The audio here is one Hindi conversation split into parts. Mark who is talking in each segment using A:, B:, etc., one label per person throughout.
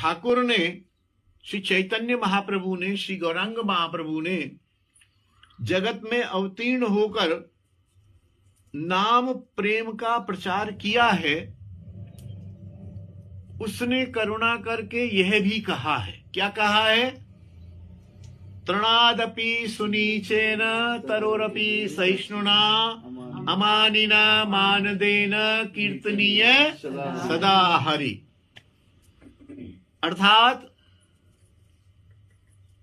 A: ठाकुर ने, श्री चैतन्य महाप्रभु ने, श्री गौरांग महाप्रभु ने जगत में अवतीर्ण होकर नाम प्रेम का प्रचार किया है, उसने करुणा करके यह भी कहा है। क्या कहा है? तृणादपि सुनीचेन तरोरपि सहिष्णुना अमानिना मानदेन कीर्तनीय सदा हरि। अर्थात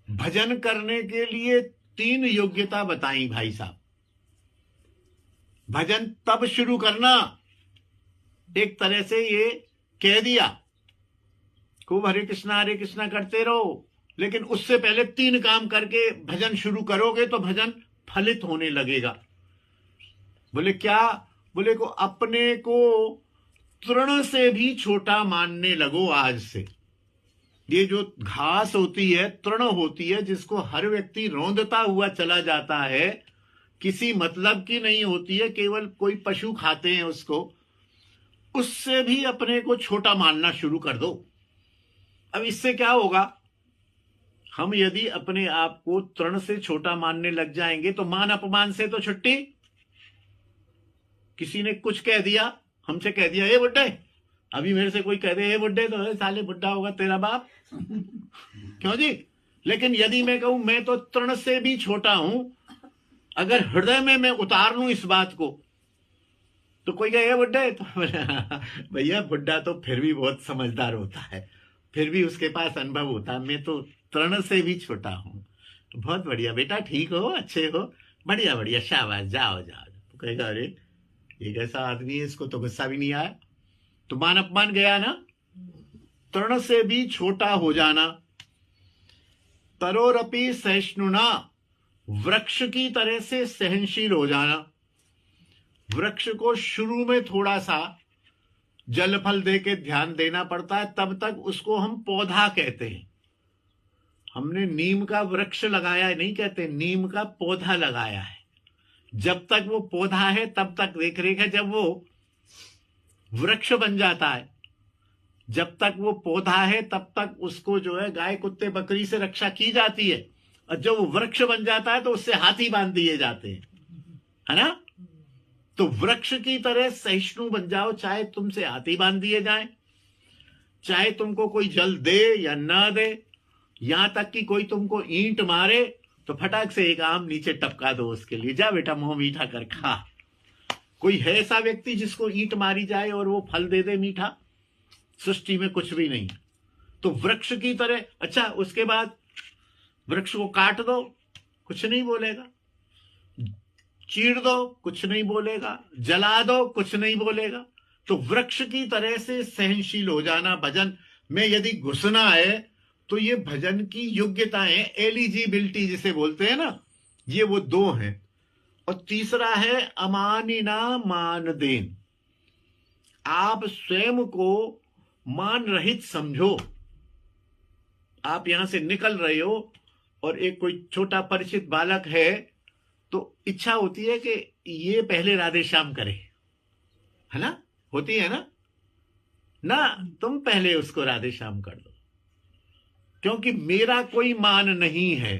A: भजन करने के लिए 3 योग्यता बताई भाई साहब। भजन तब शुरू करना, एक तरह से ये कह दिया खूब हरे कृष्णा करते रहो, लेकिन उससे पहले 3 काम करके भजन शुरू करोगे तो भजन फलित होने लगेगा। बोले क्या? बोले को अपने को तृण से भी छोटा मानने लगो आज से। ये जो घास होती है, तृण होती है, जिसको हर व्यक्ति रौंदता हुआ चला जाता है, किसी मतलब की नहीं होती है, केवल कोई पशु खाते हैं उसको, उससे भी अपने को छोटा मानना शुरू कर दो। अब इससे क्या होगा? हम यदि अपने आप को तृण से छोटा मानने लग जाएंगे तो मान अपमान से तो छुट्टी। किसी ने कुछ कह दिया, हमसे कह दिया, ए बुड्ढे, अभी मेरे से कोई कह दे ए बुड्ढे, तो साले बुड्ढा होगा तेरा बाप। क्यों जी? लेकिन यदि मैं कहूं मैं तो तृण से भी छोटा हूं, अगर हृदय में मैं उतार लूं इस बात को, तो कोई कहे बुड्ढे, तो भैया बुड्ढा तो फिर भी बहुत समझदार होता है, फिर भी उसके पास अनुभव होता है, मैं तो तृण से भी छोटा हूं। तो बहुत बढ़िया बेटा, ठीक हो, अच्छे हो, बढ़िया बढ़िया, शाबाश, जाओ जाओ। तो कहेगा अरे ये कैसा आदमी है, इसको तो गुस्सा भी नहीं आया। तो मान अपमान गया ना। तृण से भी छोटा हो जाना। तरोरपि सहिष्णुना, वृक्ष की तरह से सहनशील हो जाना। वृक्ष को शुरू में थोड़ा सा जल फल दे के ध्यान देना पड़ता है, तब तक उसको हम पौधा कहते हैं। हमने नीम का वृक्ष लगाया है नहीं कहते, नीम का पौधा लगाया है। जब तक वो पौधा है तब तक देख रेख है, जब वो वृक्ष बन जाता है, जब तक वो पौधा है तब तक उसको जो है गाय कुत्ते बकरी से रक्षा की जाती है, और जब वो वृक्ष बन जाता है तो उससे हाथी बांध दिए जाते हैं, है ना। तो वृक्ष की तरह सहिष्णु बन जाओ, चाहे तुमसे हाथी बांध दिए जाए, चाहे तुमको कोई जल दे या ना दे, यहां तक कि कोई तुमको ईंट मारे तो फटाक से एक आम नीचे टपका दो उसके लिए, जा बेटा मुंह मीठा कर खा। कोई है ऐसा व्यक्ति जिसको ईंट मारी जाए और वो फल दे दे मीठा? सृष्टि में कुछ भी नहीं। तो वृक्ष की तरह। अच्छा, उसके बाद वृक्ष को काट दो, कुछ नहीं बोलेगा, चीर दो, कुछ नहीं बोलेगा, जला दो, कुछ नहीं बोलेगा। तो वृक्ष की तरह से सहनशील हो जाना। भजन में यदि घुसना है तो ये भजन की योग्यताएं, एलिजिबिलिटी जिसे बोलते हैं ना, ये वो 2 हैं। और तीसरा है अमानिना मानदेन। आप स्वयं को मान रहित समझो। आप यहां से निकल रहे हो और एक कोई छोटा परिचित बालक है, तो इच्छा होती है कि ये पहले राधे श्याम करे, है ना, होती है ना, ना तुम पहले उसको राधे श्याम कर दो, क्योंकि मेरा कोई मान नहीं है।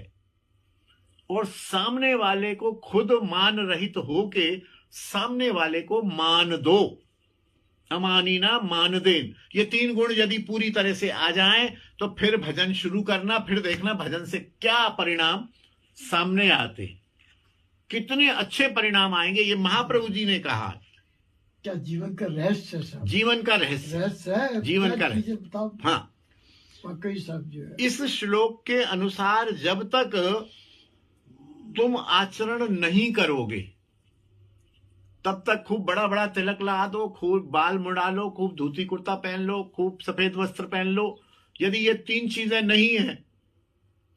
A: और सामने वाले को खुद मान रहित होके सामने वाले को मान दो। अमानिना मानदेन, ये 3 गुण यदि पूरी तरह से आ जाएं तो फिर भजन शुरू करना, फिर देखना भजन से क्या परिणाम सामने आते, कितने अच्छे परिणाम आएंगे। ये महाप्रभु जी ने कहा।
B: क्या जीवन का रहस्य है?
A: जीवन का रहस्य है, जीवन का रहस्य। हाँ,
B: वाकई सब जो है
A: इस श्लोक के अनुसार जब तक तुम आचरण नहीं करोगे तब तक खूब बड़ा बड़ा तिलक लगा दो, खूब बाल मुड़ा लो, खूब धोती कुर्ता पहन लो, खूब सफेद वस्त्र पहन लो, यदि ये 3 चीजें नहीं है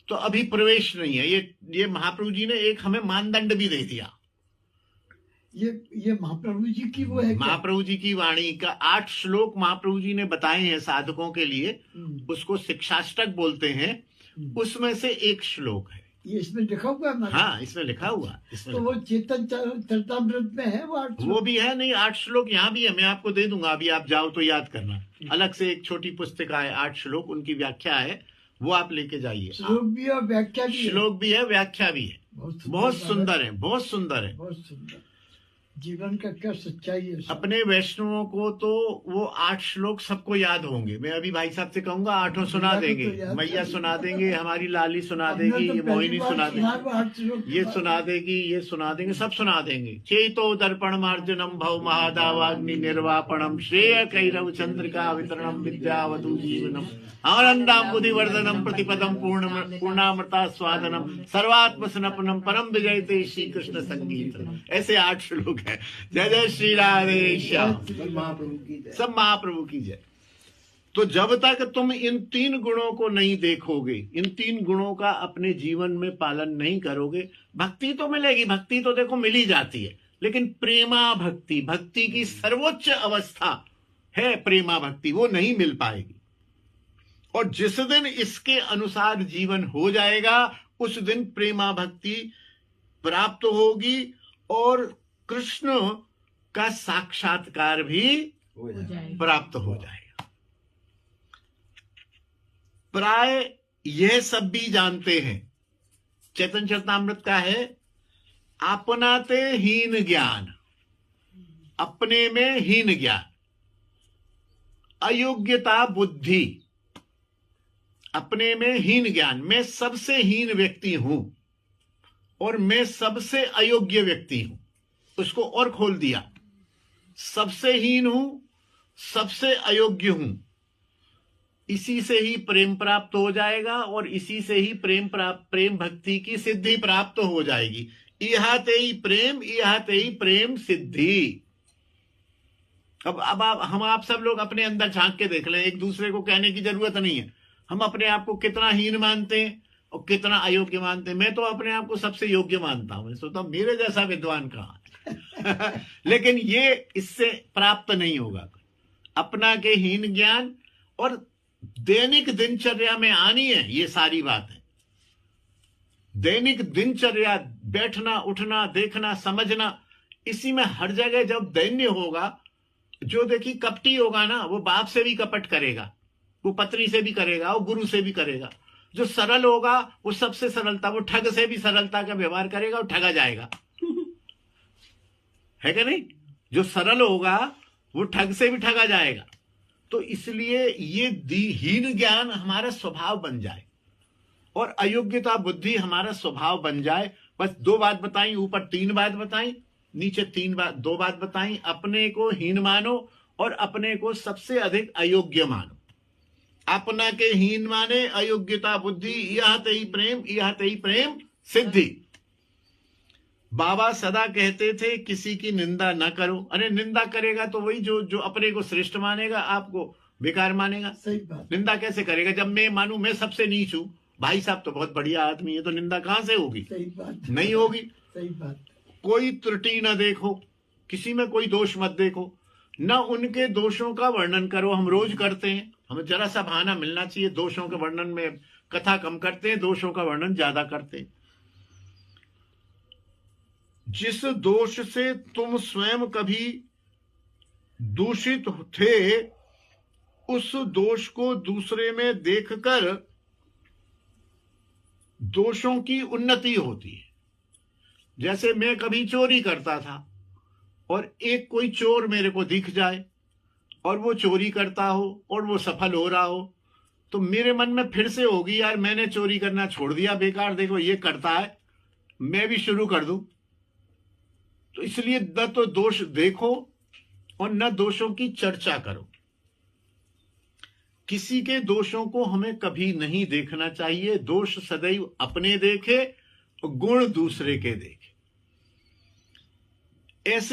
A: तो अभी प्रवेश नहीं है। ये महाप्रभु जी ने एक हमें मानदंड भी दे दिया।
B: ये महाप्रभु जी की वो है,
A: महाप्रभु जी की वाणी का 8 श्लोक महाप्रभु जी ने बताए हैं साधकों के लिए, उसको शिक्षाष्टक बोलते हैं। उसमें से एक श्लोक है
B: ये इसमें लिखा हुआ है हमारे?
A: हाँ, इसमें लिखा हुआ, इसमें
B: तो
A: लिखा
B: वो चेतन चरितामृत में है वो 8
A: वो भी है। नहीं, 8 श्लोक यहाँ भी है, मैं आपको दे दूंगा, अभी आप जाओ तो याद करना। अलग से एक छोटी पुस्तिका है, 8 श्लोक, उनकी व्याख्या है, वो आप लेके जाइए।
B: श्लोक भी और व्याख्या भी है।
A: श्लोक भी है, व्याख्या भी है, बहुत सुंदर है, बहुत सुंदर है।
B: बहुत सुंदर। जीवन का क्या सच्चाई है उसमें।
A: अपने वैष्णवों को तो वो 8 श्लोक सबको याद होंगे। मैं अभी भाई साहब से कहूंगा 8 सुना
B: मैया को
A: देंगे,
B: तो याद
A: मैया
B: है।
A: सुना देंगे, हमारी लाली सुना
B: हमने
A: देगी,
B: तो
A: ये
B: पहली
A: मोहिनी
B: बार
A: सुना
B: सुना है
A: देगी,
B: वो 8 श्लोक
A: ये
B: के
A: सुना देगी, ये सुना देंगे, सब सुना देंगे। चेतो दर्पण मार्जनम भव महादावाग्नि निर्वापणम श्रेय कैरव चंद्रिका वितरणम विद्यावधु जीवनम आनंदाम बुद्धिवर्धनम प्रतिपदम पूर्णामृता स्वादनम सर्वात्म सनपनम परम विजयते श्री कृष्ण संगीत। ऐसे 8 श्लोक है। जय जय श्री राधे श्याम।
B: महाप्रभु की जय।
A: सब महाप्रभु की जय। तो जब तक तुम इन 3 गुणों को नहीं देखोगे, इन 3 गुणों का अपने जीवन में पालन नहीं करोगे, भक्ति तो मिलेगी, भक्ति तो देखो मिल ही जाती है, लेकिन प्रेमा भक्ति, भक्ति की सर्वोच्च अवस्था है प्रेमा भक्ति, वो नहीं मिल पाएगी। और जिस दिन इसके अनुसार जीवन हो जाएगा, उस दिन प्रेमा भक्ति प्राप्त होगी और कृष्ण का साक्षात्कार भी प्राप्त हो जाएगा। प्राय यह सब भी जानते हैं, चैतन्य चरितामृत का है, अपनाते हीन ज्ञान, अपने में हीन ज्ञान, अयोग्यता बुद्धि, अपने में हीन ज्ञान, मैं सबसे हीन व्यक्ति हूं और मैं सबसे अयोग्य व्यक्ति हूं। उसको और खोल दिया, सबसे हीन हूं, सबसे अयोग्य हूं। इसी से ही प्रेम प्राप्त हो जाएगा और इसी से ही प्रेम भक्ति की सिद्धि प्राप्त हो जाएगी। इहाते ही प्रेम सिद्धि। अब हम आप सब लोग अपने अंदर झांक के देख लें, एक दूसरे को कहने की जरूरत नहीं है। हम अपने आप को कितना हीन मानते हैं और कितना अयोग्य मानते हैं। मैं तो अपने आप को सबसे योग्य मानता हूं, मैं सोचता हूं मेरे जैसा विद्वान कहां है। लेकिन ये इससे प्राप्त नहीं होगा। अपना के हीन ज्ञान और दैनिक दिनचर्या में आनी है ये सारी बातें। दैनिक दिनचर्या, बैठना उठना देखना समझना, इसी में हर जगह जब दैन्य होगा, जो देखिए कपटी होगा ना, वो बाप से भी कपट करेगा, वो पत्नी से भी करेगा, वो गुरु से भी करेगा। जो सरल होगा वो सबसे सरलता, वो ठग से भी सरलता का व्यवहार करेगा और ठगा जाएगा। है कि नहीं? जो सरल होगा वो ठग से भी ठगा जाएगा। तो इसलिए ये हीन ज्ञान हमारा स्वभाव बन जाए और अयोग्यता बुद्धि हमारा स्वभाव बन जाए। बस 2 बात बताई, ऊपर 3 बात बताई, नीचे 2 बात बताई। अपने को हीन मानो और अपने को सबसे अधिक अयोग्य मानो। अपना के हीन माने, अयोग्यता बुद्धि, यह ही प्रेम सिद्धि। बाबा सदा कहते थे किसी की निंदा ना करो। अरे निंदा करेगा तो वही जो अपने को श्रेष्ठ मानेगा आपको बेकार मानेगा।
B: सही बात।
A: निंदा कैसे करेगा? जब मैं मानूं मैं सबसे नीच हूं, भाई साहब तो बहुत बढ़िया आदमी है, तो निंदा कहां से होगी?
B: सही बात।
A: नहीं होगी।
B: सही बात।
A: कोई त्रुटि ना देखो, किसी में कोई दोष मत देखो, ना उनके दोषों का वर्णन करो। हम रोज करते हैं, हमें जरा सा बहाना मिलना चाहिए। दोषों के वर्णन में कथा कम करते हैं, दोषों का वर्णन ज्यादा करते हैं। जिस दोष से तुम स्वयं कभी दूषित थे, उस दोष को दूसरे में देखकर दोषों की उन्नति होती है। जैसे मैं कभी चोरी करता था और एक कोई चोर मेरे को दिख जाए और वो चोरी करता हो और वो सफल हो रहा हो, तो मेरे मन में फिर से होगी यार मैंने चोरी करना छोड़ दिया, बेकार, देखो ये करता है, मैं भी शुरू कर दूं। तो इसलिए न तो दोष देखो और न दोषों की चर्चा करो। किसी के दोषों को हमें कभी नहीं देखना चाहिए। दोष सदैव अपने देखे और गुण दूसरे के देखे। ऐसे